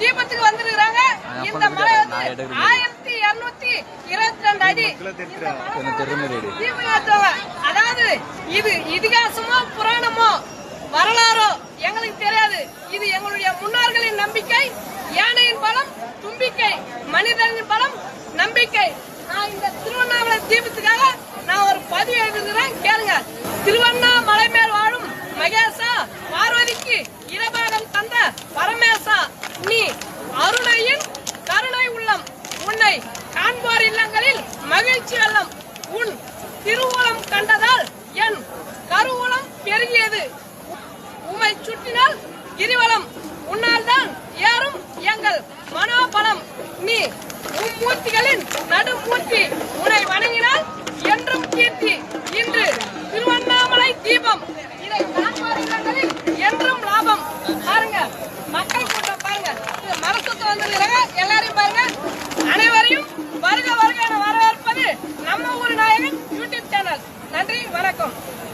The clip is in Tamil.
தீபத்துக்கு வந்திருக்கிறாங்க. இந்த மலை வந்து 1222 அடி தீபம் ஏற்றுவாங்க. அதாவது இது இதிகாசமோ புராணமோ வரலாறோ எங்களுக்கு தெரியாது. இது எங்களுடைய முன்னோர்களின் நம்பிக்கை. யானையின் பலம் தும்பிக்கை, மனிதனின் பலம் நம்பிக்கை. நான் இந்த திருவண்ணாமலை தீபத்துக்காக நான் ஒரு பதிவு எழுதுகிறேன், கேளுங்க. திருவண்ணாமலை மேல் வாழும் மகேசா, பார்வதிக்கு இரபாகம் தந்த பரமேசா, நீ அருணையின் கருணை உள்ளம், உன்னை காண்போர் இல்லங்களில் மகிழ்ச்சி வெள்ளம், உன் திருவுளம் கண்டதால் என் கருவூலம் பெருகியது, உமை சுற்றினால் கிரிவலம், உன்னால் தான் ஏறும் எங்கள் மனோபலம், நீ மும்மூர்த்திகளின் நடுமூர்த்தி, உன்னை